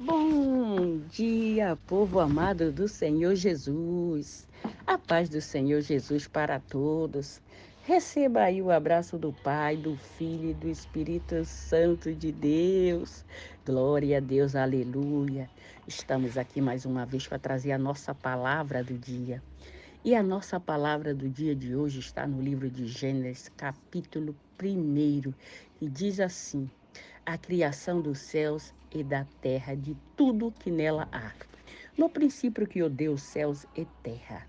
Bom dia, povo amado do Senhor Jesus. A paz do Senhor Jesus para todos. Receba aí o abraço do Pai, do Filho e do Espírito Santo de Deus. Glória a Deus, aleluia. Estamos aqui mais uma vez para trazer a nossa palavra do dia. E a nossa palavra do dia de hoje está no livro de Gênesis, capítulo 1, que diz assim: a criação dos céus e da terra, de tudo que nela há. No princípio criou Deus céus e terra.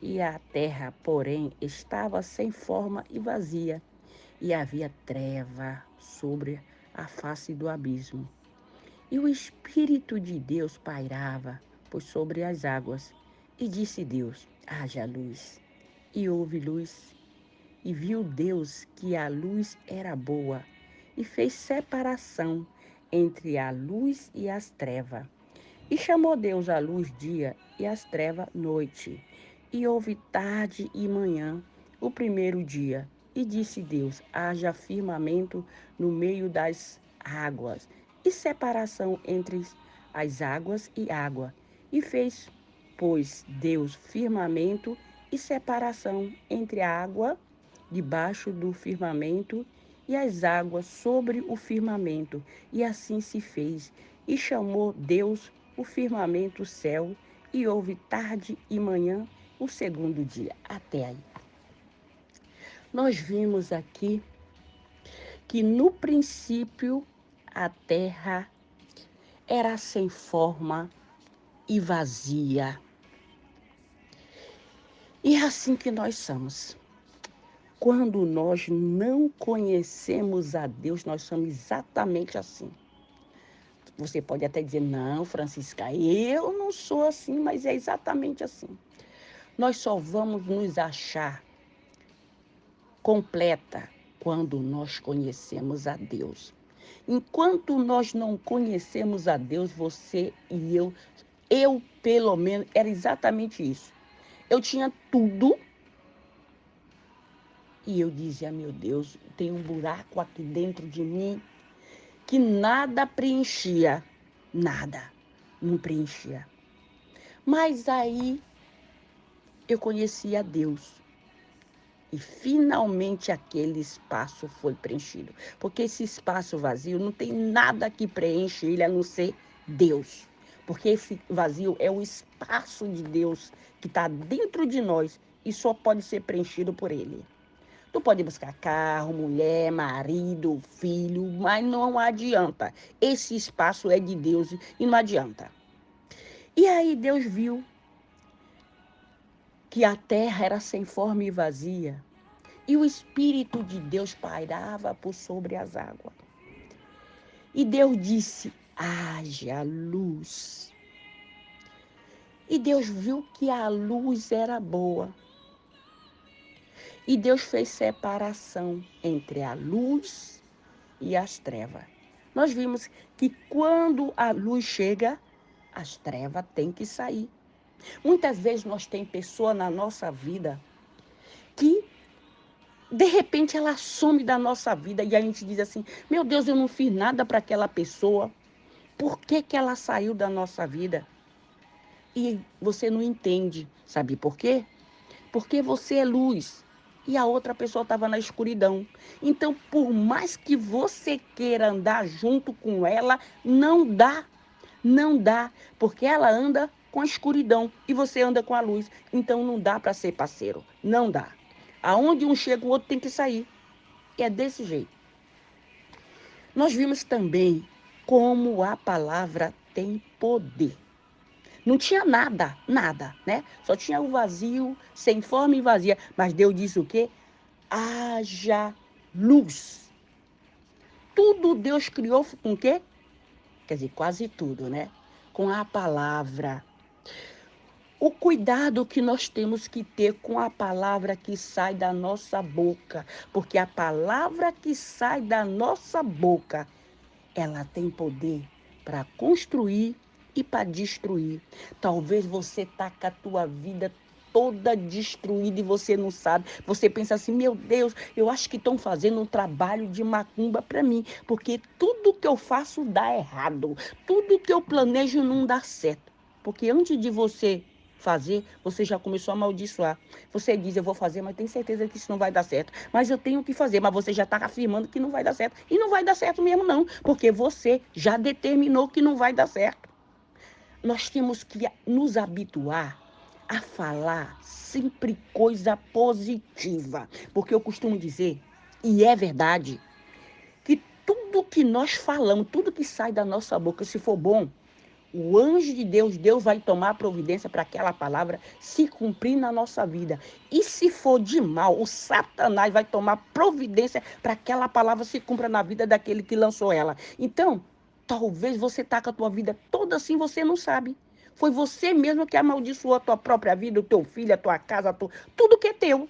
E a terra, porém, estava sem forma e vazia, e havia treva sobre a face do abismo. E o Espírito de Deus pairava por sobre as águas. E disse Deus: haja luz. E houve luz. E viu Deus que a luz era boa, e fez separação entre a luz e as trevas. E chamou Deus a luz dia e as trevas noite. E houve tarde e manhã, o primeiro dia. E disse Deus: haja firmamento no meio das águas, e separação entre as águas e água. E fez, pois, Deus firmamento e separação entre a água debaixo do firmamento e as águas sobre o firmamento. E assim se fez. E chamou Deus o firmamento céu, e houve tarde e manhã, o segundo dia. Até aí. Nós vimos aqui que no princípio a terra era sem forma e vazia. E é assim que nós somos. Quando nós não conhecemos a Deus, nós somos exatamente assim. Você pode até dizer: não, Francisca, eu não sou assim, mas é exatamente assim. Nós só vamos nos achar completa quando nós conhecemos a Deus. Enquanto nós não conhecemos a Deus, você e eu pelo menos, era exatamente isso. Eu tinha tudo e eu dizia: meu Deus, tem um buraco aqui dentro de mim que nada preenchia, nada, não preenchia. Mas aí eu conheci a Deus e finalmente aquele espaço foi preenchido. Porque esse espaço vazio não tem nada que preenche ele a não ser Deus. Porque esse vazio é o espaço de Deus que está dentro de nós e só pode ser preenchido por ele. Tu pode buscar carro, mulher, marido, filho, mas não adianta. Esse espaço é de Deus e não adianta. E aí Deus viu que a terra era sem forma e vazia, e o Espírito de Deus pairava por sobre as águas. E Deus disse: haja luz. E Deus viu que a luz era boa. E Deus fez separação entre a luz e as trevas. Nós vimos que quando a luz chega, as trevas têm que sair. Muitas vezes nós temos pessoas na nossa vida que, de repente, ela some da nossa vida e a gente diz assim: meu Deus, eu não fiz nada para aquela pessoa. Por que que ela saiu da nossa vida? E você não entende. Sabe por quê? Porque você é luz e a outra pessoa estava na escuridão. Então, por mais que você queira andar junto com ela, não dá. Não dá, porque ela anda com a escuridão e você anda com a luz. Então, não dá para ser parceiro. Não dá. Aonde um chega, o outro tem que sair. E é desse jeito. Nós vimos também como a palavra tem poder. Não tinha nada, nada, né? Só tinha o vazio, sem forma e vazia. Mas Deus disse o quê? Haja luz. Tudo Deus criou com o quê? Quer dizer, quase tudo, né? Com a palavra. O cuidado que nós temos que ter com a palavra que sai da nossa boca. Porque a palavra que sai da nossa boca, ela tem poder para construir e para destruir. Talvez você está com a tua vida toda destruída e você não sabe. Você pensa assim, meu Deus, eu acho que estão fazendo um trabalho de macumba para mim, porque tudo que eu faço dá errado, tudo que eu planejo não dá certo. Porque antes de você fazer, você já começou a amaldiçoar. Você diz, eu vou fazer, mas tenho certeza que isso não vai dar certo. Mas eu tenho que fazer, mas você já está afirmando que não vai dar certo. E não vai dar certo mesmo não, porque você já determinou que não vai dar certo. Nós temos que nos habituar a falar sempre coisa positiva. Porque eu costumo dizer, e é verdade, que tudo que nós falamos, tudo que sai da nossa boca, se for bom, o anjo de Deus, Deus vai tomar providência para aquela palavra se cumprir na nossa vida. E se for de mal, o Satanás vai tomar providência para aquela palavra se cumpra na vida daquele que lançou ela. Então, talvez você está com a tua vida toda assim, você não sabe. Foi você mesmo que amaldiçoou a tua própria vida, o teu filho, a tua casa, tudo que é teu.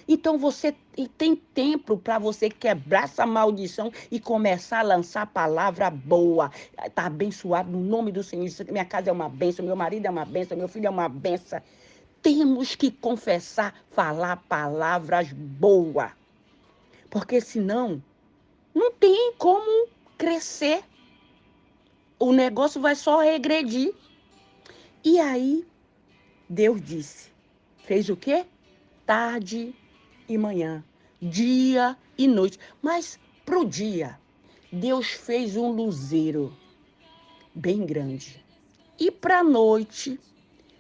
Então você tem tempo para você quebrar essa maldição e começar a lançar palavra boa. Está abençoado no nome do Senhor. Minha casa é uma bênção, meu marido é uma bênção, meu filho é uma bênção. Temos que confessar, falar palavras boas. Porque senão não tem como crescer. O negócio vai só regredir. E aí Deus disse, fez o quê? Tarde e manhã, dia e noite. Mas para o dia, Deus fez um luzeiro bem grande. E para a noite,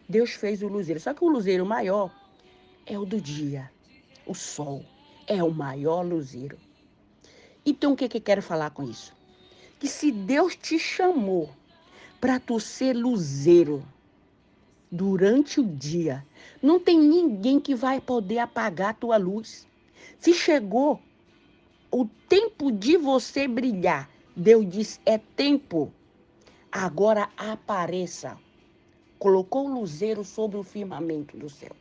Deus fez o luzeiro. Só que o luzeiro maior é o do dia. O sol é o maior luzeiro. Então, o que eu quero falar com isso? Que se Deus te chamou para tu ser luzeiro durante o dia, não tem ninguém que vai poder apagar a tua luz. Se chegou o tempo de você brilhar, Deus diz, é tempo. Agora apareça. Colocou o luzeiro sobre o firmamento do céu.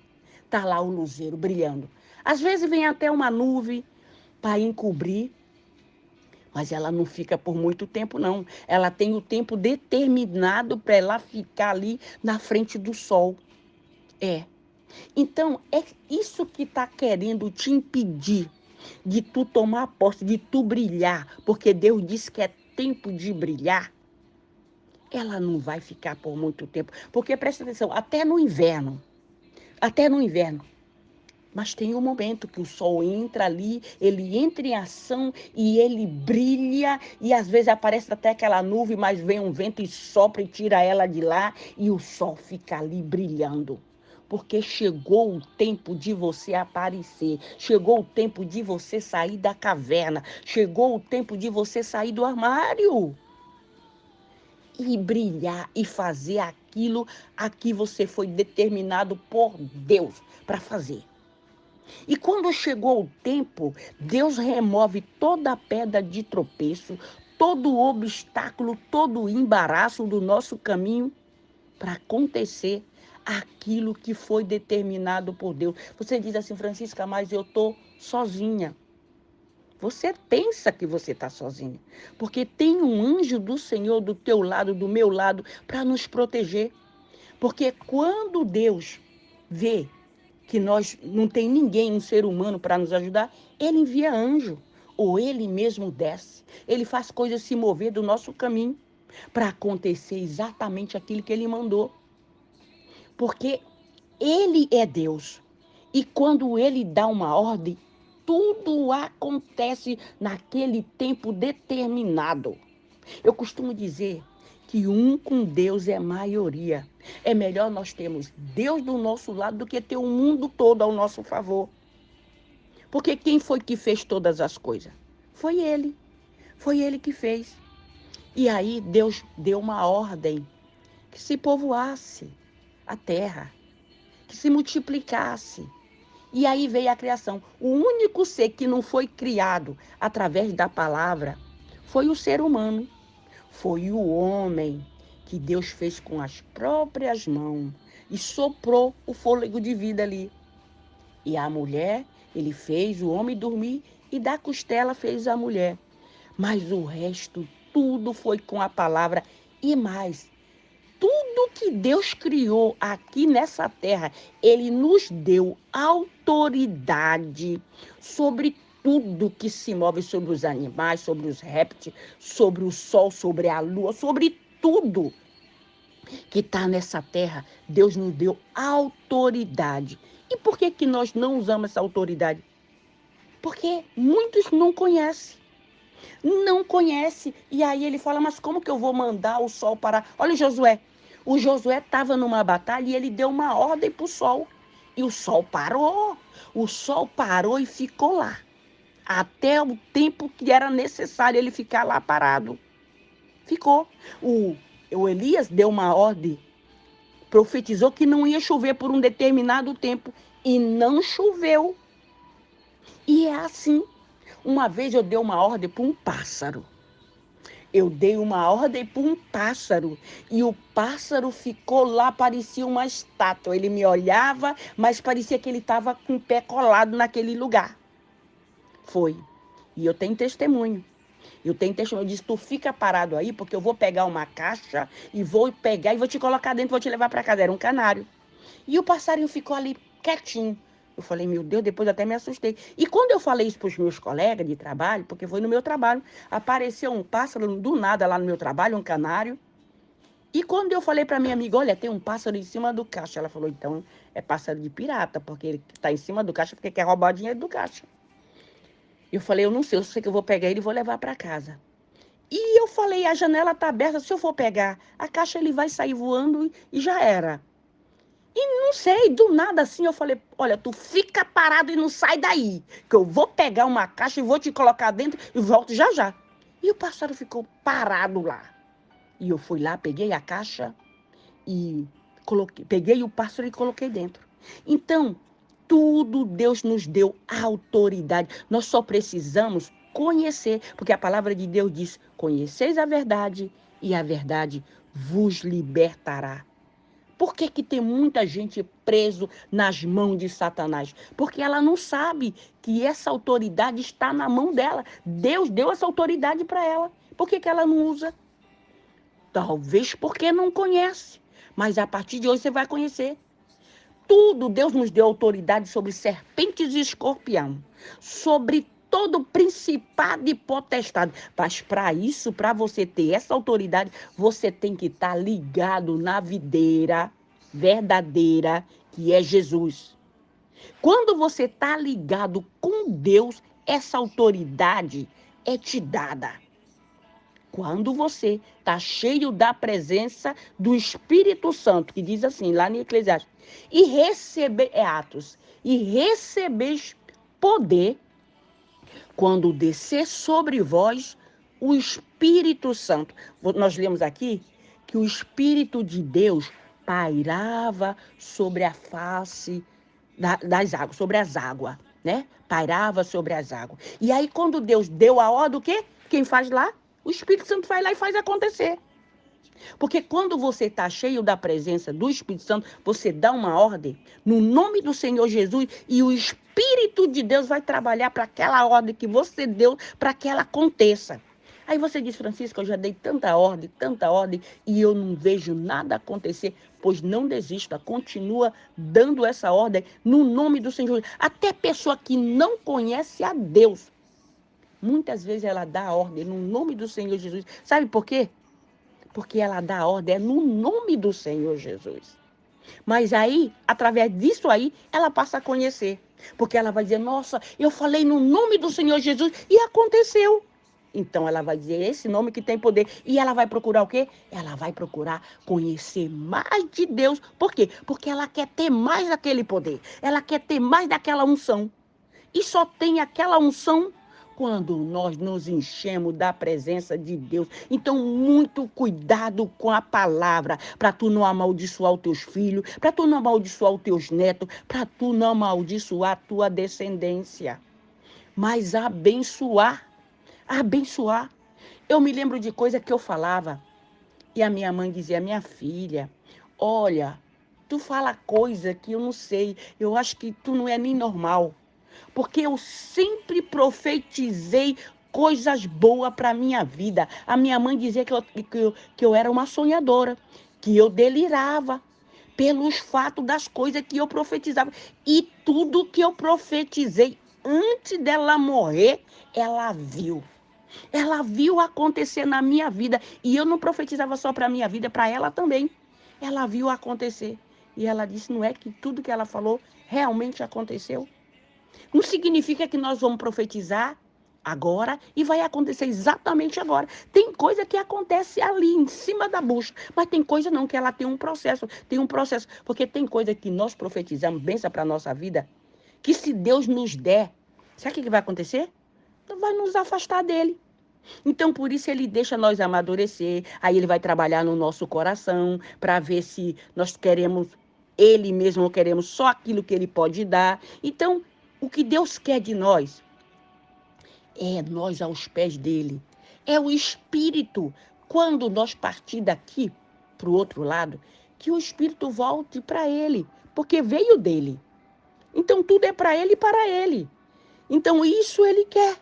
Está lá o luzeiro brilhando. Às vezes vem até uma nuvem para encobrir, mas ela não fica por muito tempo, não. Ela tem o tempo determinado para ela ficar ali na frente do sol. Então, é isso que está querendo te impedir de tu tomar posse, de tu brilhar, porque Deus disse que é tempo de brilhar. Ela não vai ficar por muito tempo, porque presta atenção, até no inverno, mas tem um momento que o sol entra ali, ele entra em ação e ele brilha, e às vezes aparece até aquela nuvem, mas vem um vento e sopra e tira ela de lá, e o sol fica ali brilhando. Porque chegou o tempo de você aparecer, chegou o tempo de você sair da caverna, chegou o tempo de você sair do armário e brilhar e fazer aquilo a que você foi determinado por Deus para fazer. E quando chegou o tempo, Deus remove toda a pedra de tropeço, todo o obstáculo, todo o embaraço do nosso caminho para acontecer aquilo que foi determinado por Deus. Você diz assim, Francisca, mas eu estou sozinha. Você pensa que você está sozinha, porque tem um anjo do Senhor do teu lado, do meu lado, para nos proteger. Porque quando Deus vê que nós não tem ninguém, um ser humano para nos ajudar, ele envia anjo, ou ele mesmo desce. Ele faz coisas se mover do nosso caminho para acontecer exatamente aquilo que ele mandou. Porque ele é Deus. E quando ele dá uma ordem, tudo acontece naquele tempo determinado. Eu costumo dizer que um com Deus é maioria. É melhor nós termos Deus do nosso lado do que ter o mundo todo ao nosso favor. Porque quem foi que fez todas as coisas? Foi Ele. Foi Ele que fez. E aí Deus deu uma ordem que se povoasse a terra, que se multiplicasse. E aí veio a criação. O único ser que não foi criado através da palavra foi o ser humano. Foi o homem que Deus fez com as próprias mãos e soprou o fôlego de vida ali. E a mulher, ele fez o homem dormir e da costela fez a mulher. Mas o resto, tudo foi com a palavra e mais. Tudo tudo que Deus criou aqui nessa terra, Ele nos deu autoridade sobre tudo que se move, sobre os animais, sobre os répteis, sobre o sol, sobre a lua, sobre tudo que está nessa terra. Deus nos deu autoridade. E por que que nós não usamos essa autoridade? Porque muitos não conhecem. Não conhece. E aí ele fala, mas como que eu vou mandar o sol parar? Olha o Josué. O Josué estava numa batalha e ele deu uma ordem para o sol. E o sol parou. O sol parou e ficou lá. Até o tempo que era necessário ele ficar lá parado. Ficou. O Elias deu uma ordem, profetizou que não ia chover por um determinado tempo. E não choveu. E é assim. Uma vez eu dei uma ordem para um pássaro. Eu dei uma ordem para um pássaro e o pássaro ficou lá, parecia uma estátua. Ele me olhava, mas parecia que ele estava com o pé colado naquele lugar. Foi. E eu tenho testemunho. Eu disse, tu fica parado aí, porque eu vou pegar uma caixa e vou pegar e vou te colocar dentro, vou te levar para casa. Era um canário. E o passarinho ficou ali quietinho. Eu falei, meu Deus, depois até me assustei. E quando eu falei isso para os meus colegas de trabalho, porque foi no meu trabalho, apareceu um pássaro do nada lá no meu trabalho, um canário. E quando eu falei para minha amiga, olha, tem um pássaro em cima do caixa. Ela falou, então é pássaro de pirata, porque ele está em cima do caixa porque quer roubar o dinheiro do caixa. Eu falei, eu sei que eu vou pegar ele e vou levar para casa. E eu falei, a janela está aberta, se eu for pegar a caixa, ele vai sair voando e já era. E não sei, do nada assim, eu falei, olha, tu fica parado e não sai daí, que eu vou pegar uma caixa e vou te colocar dentro e volto já já. E o pássaro ficou parado lá. E eu fui lá, peguei a caixa e peguei o pássaro e coloquei dentro. Então, tudo Deus nos deu autoridade. Nós só precisamos conhecer, porque a palavra de Deus diz, conheceis a verdade e a verdade vos libertará. Por que que tem muita gente preso nas mãos de Satanás? Porque ela não sabe que essa autoridade está na mão dela. Deus deu essa autoridade para ela. Por que que ela não usa? Talvez porque não conhece. Mas a partir de hoje você vai conhecer. Tudo Deus nos deu autoridade sobre serpentes e escorpião. Sobre todo principado e potestade. Mas para isso, para você ter essa autoridade, você tem que estar ligado na videira verdadeira, que é Jesus. Quando você está ligado com Deus, essa autoridade é te dada. Quando você está cheio da presença do Espírito Santo, que diz assim, lá em Eclesiastes, e recebeis poder quando descer sobre vós o Espírito Santo. Nós lemos aqui que o Espírito de Deus pairava sobre a face das águas, sobre as águas, né? Pairava sobre as águas. E aí, quando Deus deu a ordem, o quê? Quem faz lá? O Espírito Santo vai lá e faz acontecer. Porque quando você está cheio da presença do Espírito Santo, você dá uma ordem no nome do Senhor Jesus e o Espírito de Deus vai trabalhar para aquela ordem que você deu para que ela aconteça. Aí você diz, Francisco, eu já dei tanta ordem e eu não vejo nada acontecer. Pois não desista, continua dando essa ordem no nome do Senhor Jesus. Até pessoa que não conhece a Deus, muitas vezes ela dá a ordem no nome do Senhor Jesus. Sabe por quê? Porque ela dá a ordem no nome do Senhor Jesus. Mas aí, através disso aí, ela passa a conhecer. Porque ela vai dizer, nossa, eu falei no nome do Senhor Jesus e aconteceu. Então ela vai dizer esse nome que tem poder. E ela vai procurar o quê? Ela vai procurar conhecer mais de Deus. Por quê? Porque ela quer ter mais daquele poder. Ela quer ter mais daquela unção. E só tem aquela unção quando nós nos enchemos da presença de Deus. Então, muito cuidado com a palavra, para tu não amaldiçoar os teus filhos, para tu não amaldiçoar os teus netos, para tu não amaldiçoar a tua descendência. Mas abençoar. Abençoar. Eu me lembro de coisa que eu falava e a minha mãe dizia, minha filha, olha, tu fala coisa que eu não sei, eu acho que tu não é nem normal. Porque eu sempre profetizei coisas boas para a minha vida. A minha mãe dizia que eu era uma sonhadora. que eu delirava pelos fatos das coisas que eu profetizava. E tudo que eu profetizei antes dela morrer, ela viu. Ela viu acontecer na minha vida. E eu não profetizava só para a minha vida, para ela também. Ela viu acontecer. E ela disse, não é que tudo que ela falou realmente aconteceu? Não significa que nós vamos profetizar agora e vai acontecer exatamente agora. Tem coisa que acontece ali, em cima da bucha, mas tem coisa não, que ela tem um processo. Porque tem coisa que nós profetizamos, benção para a nossa vida, que se Deus nos der, sabe o que vai acontecer? Vai nos afastar dele. Então, por isso, ele deixa nós amadurecer, aí ele vai trabalhar no nosso coração, para ver se nós queremos ele mesmo ou queremos só aquilo que ele pode dar. Então, o que Deus quer de nós é nós aos pés dele. É o Espírito. Quando nós partir daqui para o outro lado, que o Espírito volte para ele, porque veio dele. Então, tudo é para ele e para ele. Então, isso ele quer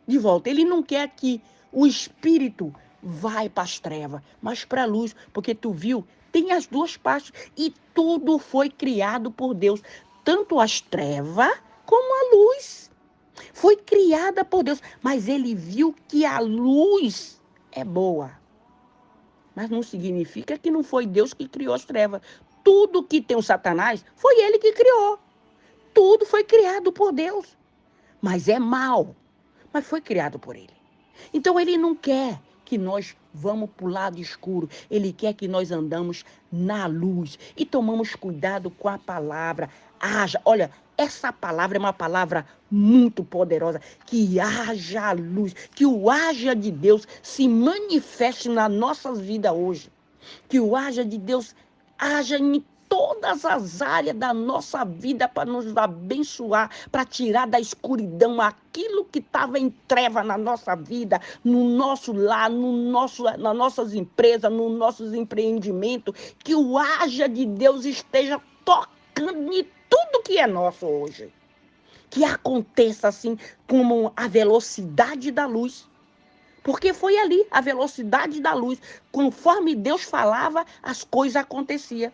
de volta. Ele não quer que o Espírito vai para as trevas, mas para a luz, porque tu viu, tem as duas partes e tudo foi criado por Deus, tanto as trevas como a luz. Foi criada por Deus, mas ele viu que a luz é boa. Mas não significa que não foi Deus que criou as trevas. Tudo que tem o Satanás, foi ele que criou. Tudo foi criado por Deus. Mas é mal. Mas foi criado por ele. Então ele não quer que nós vamos para o lado escuro. Ele quer que nós andamos na luz. E tomamos cuidado com a palavra. Olha, essa palavra é uma palavra muito poderosa. Que haja luz. Que o haja de Deus se manifeste nas nossas vidas hoje. Que o haja de Deus haja em todas as áreas da nossa vida para nos abençoar, para tirar da escuridão aquilo que estava em treva na nossa vida, no nosso lar, nas nossas empresas, nos nossos empreendimentos, que o haja de Deus esteja tocando em tudo que é nosso hoje. Que aconteça assim como a velocidade da luz. Porque foi ali a velocidade da luz. Conforme Deus falava, as coisas aconteciam.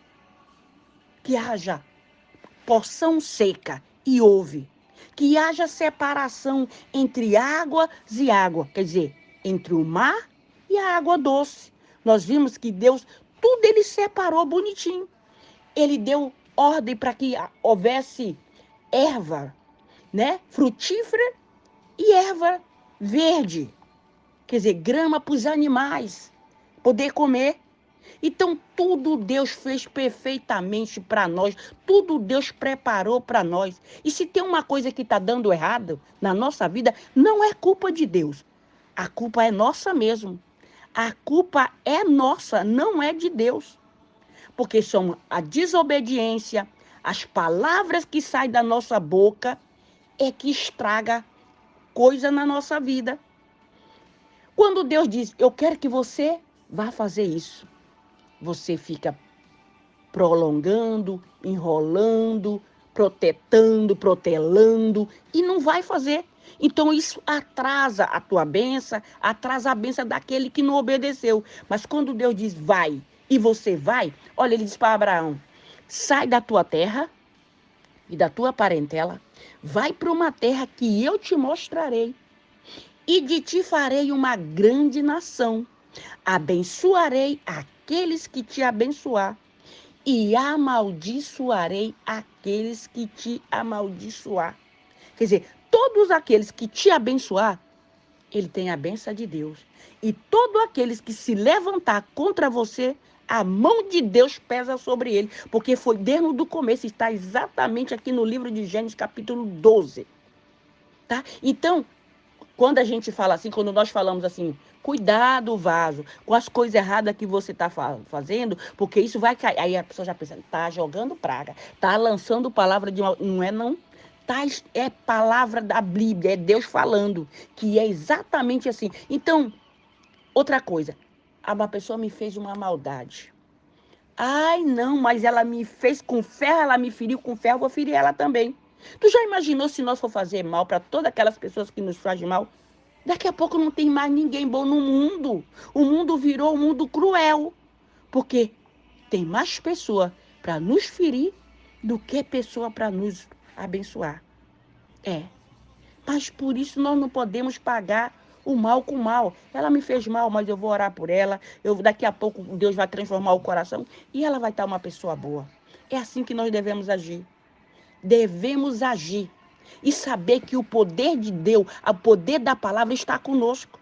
Que haja porção seca e houve. Que haja separação entre águas e água. Quer dizer, entre o mar e a água doce. Nós vimos que Deus, tudo ele separou bonitinho. Ele deu ordem para que houvesse erva, né? Frutífera e erva verde. Quer dizer, grama para os animais poder comer. Então, tudo Deus fez perfeitamente para nós. Tudo Deus preparou para nós. E se tem uma coisa que está dando errado na nossa vida, não é culpa de Deus. A culpa é nossa mesmo. A culpa é nossa, não é de Deus. Porque são a desobediência, as palavras que saem da nossa boca, é que estraga coisa na nossa vida. Quando Deus diz, eu quero que você vá fazer isso, você fica prolongando, enrolando, protelando e não vai fazer. Então isso atrasa a tua bênção, atrasa a bênção daquele que não obedeceu. Mas quando Deus diz vai e você vai, olha, ele diz para Abraão, sai da tua terra e da tua parentela, vai para uma terra que eu te mostrarei e de ti farei uma grande nação. Abençoarei aqueles que te abençoar e amaldiçoarei aqueles que te amaldiçoar. Quer dizer, todos aqueles que te abençoar, ele tem a bênção de Deus. E todos aqueles que se levantar contra você, a mão de Deus pesa sobre ele. Porque foi desde o começo, está exatamente aqui no livro de Gênesis, capítulo 12. Tá? Então, quando a gente fala assim, quando nós falamos assim, cuidado, vaso, com as coisas erradas que você está fazendo, porque isso vai cair. Aí a pessoa já pensa, está jogando praga, está lançando palavra de mal. Não é não. É palavra da Bíblia, é Deus falando, que é exatamente assim. Então, outra coisa, uma pessoa me fez uma maldade. Ai, não, mas ela me fez com ferro, ela me feriu com ferro, eu vou ferir ela também. Tu já imaginou se nós for fazer mal para todas aquelas pessoas que nos fazem mal? Daqui a pouco não tem mais ninguém bom no mundo. O mundo virou um mundo cruel. Porque tem mais pessoa para nos ferir do que pessoa para nos abençoar. Mas por isso nós não podemos pagar o mal com o mal. Ela me fez mal, mas eu vou orar por ela. Daqui a pouco Deus vai transformar o coração e ela vai estar uma pessoa boa. É assim que nós devemos agir. Devemos agir e saber que o poder de Deus, o poder da palavra está conosco.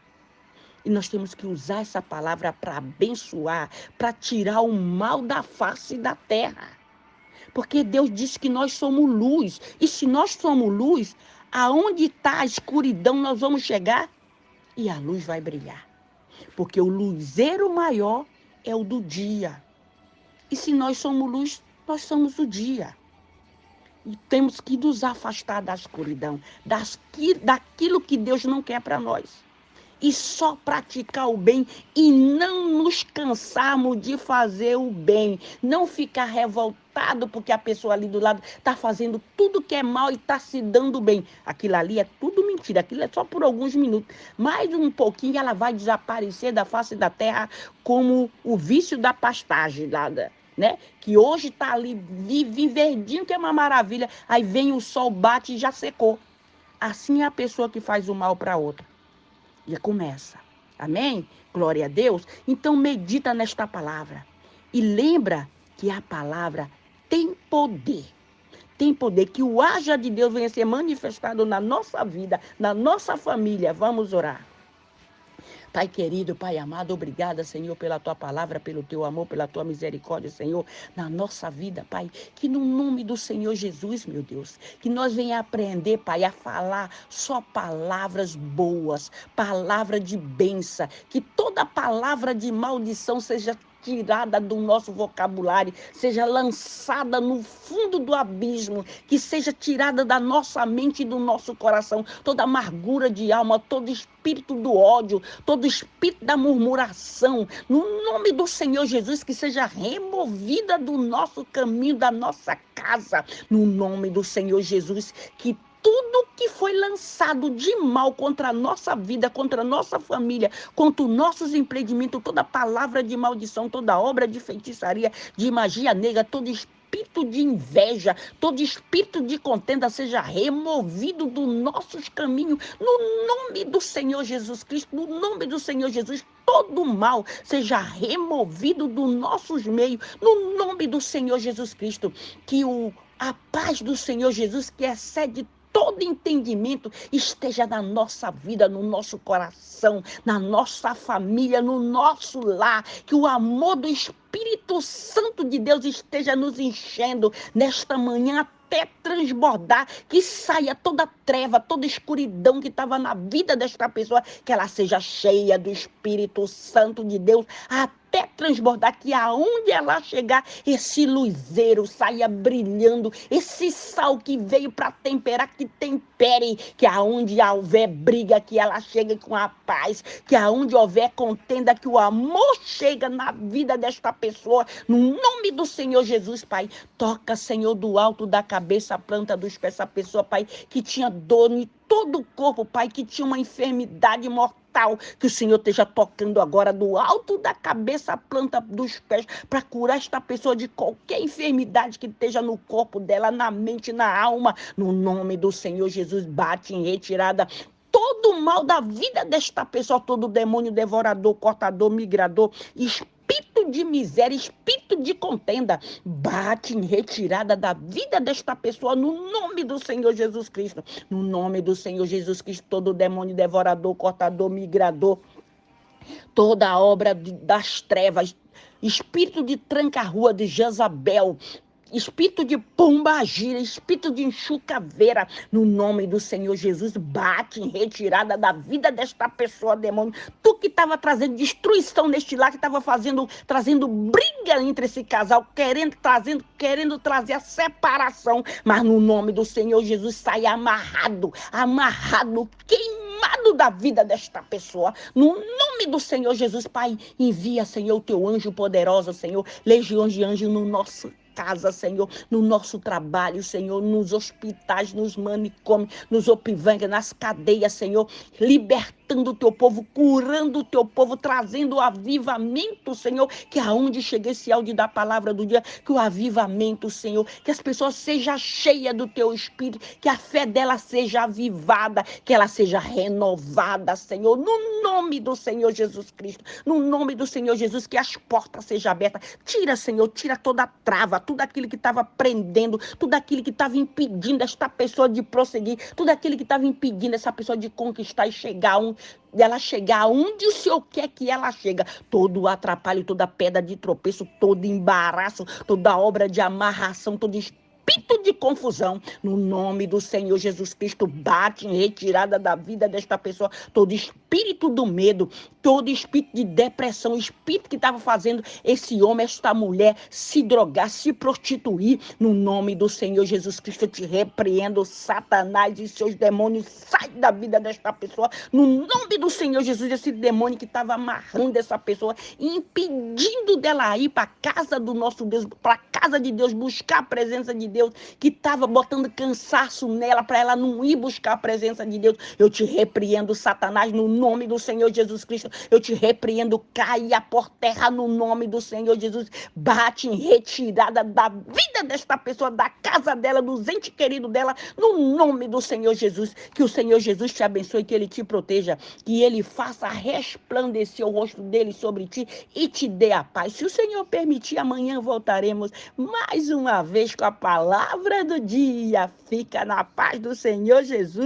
E nós temos que usar essa palavra para abençoar, para tirar o mal da face da terra. Porque Deus disse que nós somos luz. E se nós somos luz, aonde está a escuridão nós vamos chegar e a luz vai brilhar. Porque o luzeiro maior é o do dia. E se nós somos luz, nós somos o dia. E temos que nos afastar da escuridão, daquilo que Deus não quer para nós. E só praticar o bem e não nos cansarmos de fazer o bem. Não ficar revoltado porque a pessoa ali do lado está fazendo tudo que é mal e está se dando bem. Aquilo ali é tudo mentira, aquilo é só por alguns minutos. Mais um pouquinho ela vai desaparecer da face da terra como o vício da pastagem lá, né? Que hoje está ali, vive verdinho, que é uma maravilha. Aí vem o sol, bate e já secou. Assim é a pessoa que faz o mal para outra. Já começa. Amém? Glória a Deus. Então medita nesta palavra. E lembra que a palavra tem poder. Tem poder. Que o haja de Deus venha ser manifestado na nossa vida, na nossa família. Vamos orar. Pai querido, Pai amado, obrigada, Senhor, pela Tua palavra, pelo Teu amor, pela Tua misericórdia, Senhor, na nossa vida, Pai. Que no nome do Senhor Jesus, meu Deus, que nós venhamos aprender, Pai, a falar só palavras boas, palavra de bênção, que toda palavra de maldição seja tirada do nosso vocabulário, seja lançada no fundo do abismo, que seja tirada da nossa mente e do nosso coração, toda amargura de alma, todo espírito do ódio, todo espírito da murmuração, no nome do Senhor Jesus, que seja removida do nosso caminho, da nossa casa, no nome do Senhor Jesus, que tudo que foi lançado de mal contra a nossa vida, contra a nossa família, contra os nossos empreendimentos, toda palavra de maldição, toda obra de feitiçaria, de magia negra, todo espírito de inveja, todo espírito de contenda seja removido dos nossos caminhos, no nome do Senhor Jesus Cristo, no nome do Senhor Jesus, todo mal seja removido dos nossos meios, no nome do Senhor Jesus Cristo, que a paz do Senhor Jesus, que excede todo entendimento, esteja na nossa vida, no nosso coração, na nossa família, no nosso lar, que o amor do Espírito Santo de Deus esteja nos enchendo nesta manhã até transbordar, que saia toda treva, toda escuridão que estava na vida desta pessoa, que ela seja cheia do Espírito Santo de Deus, até transbordar, que aonde ela chegar, esse luzeiro saia brilhando, esse sal que veio para temperar, que tempere, que aonde houver briga, que ela chegue com a paz, que aonde houver contenda, que o amor chega na vida desta pessoa, no nome do Senhor Jesus, Pai. Toca, Senhor, do alto da cabeça, a planta dos pés, essa pessoa, Pai, que tinha dor em todo o corpo, Pai, que tinha uma enfermidade mortal, que o Senhor esteja tocando agora do alto da cabeça, a planta dos pés, para curar esta pessoa de qualquer enfermidade que esteja no corpo dela, na mente, na alma, no nome do Senhor Jesus. Bate em retirada todo o mal da vida desta pessoa, todo demônio devorador, cortador, migrador, espírito de miséria, espírito de contenda, bate em retirada da vida desta pessoa, no nome do Senhor Jesus Cristo, no nome do Senhor Jesus Cristo, todo demônio devorador, cortador, migrador, toda a obra das trevas, espírito de tranca-rua de Jezabel, espírito de pombagira, espírito de enxucaveira, no nome do Senhor Jesus, bate em retirada da vida desta pessoa, demônio. Tu que estava trazendo destruição neste lar, que estava trazendo briga entre esse casal, querendo trazer a separação, mas no nome do Senhor Jesus, sai amarrado, queimado da vida desta pessoa, no nome do Senhor Jesus, Pai. Envia, Senhor, o teu anjo poderoso, Senhor, legiões de anjos no nosso casa, Senhor, no nosso trabalho, Senhor, nos hospitais, nos manicômios, nos opivangas, nas cadeias, Senhor, libertando o teu povo, curando o teu povo, trazendo o avivamento, Senhor, que aonde chega esse áudio da palavra do dia, que o avivamento, Senhor, que as pessoas sejam cheias do teu Espírito, que a fé dela seja avivada, que ela seja renovada, Senhor, no nome do Senhor Jesus Cristo, no nome do Senhor Jesus, que as portas sejam abertas. Tira, Senhor, tira toda a trava, tudo aquilo que estava prendendo, tudo aquilo que estava impedindo esta pessoa de prosseguir, tudo aquilo que estava impedindo essa pessoa de conquistar e chegar dela chegar aonde o Senhor quer que ela chega. Todo o atrapalho, toda pedra de tropeço, todo embaraço, toda obra de amarração, todo espírito de confusão, no nome do Senhor Jesus Cristo, bate em retirada da vida desta pessoa, todo espírito do medo, todo espírito de depressão, espírito que estava fazendo esse homem, esta mulher se drogar, se prostituir, no nome do Senhor Jesus Cristo, eu te repreendo, Satanás e seus demônios, sai da vida desta pessoa, no nome do Senhor Jesus, esse demônio que estava amarrando essa pessoa, impedindo dela ir para a casa do nosso Deus, para a casa de Deus, buscar a presença de Deus, que estava botando cansaço nela para ela não ir buscar a presença de Deus. Eu te repreendo, Satanás, no nome do Senhor Jesus Cristo. Eu te repreendo, caia por terra no nome do Senhor Jesus. Bate em retirada da vida desta pessoa, da casa dela, dos entes queridos dela, no nome do Senhor Jesus. Que o Senhor Jesus te abençoe, que Ele te proteja, que Ele faça resplandecer o rosto dele sobre ti e te dê a paz. Se o Senhor permitir, amanhã voltaremos mais uma vez com a palavra do dia. Fica na paz do Senhor Jesus.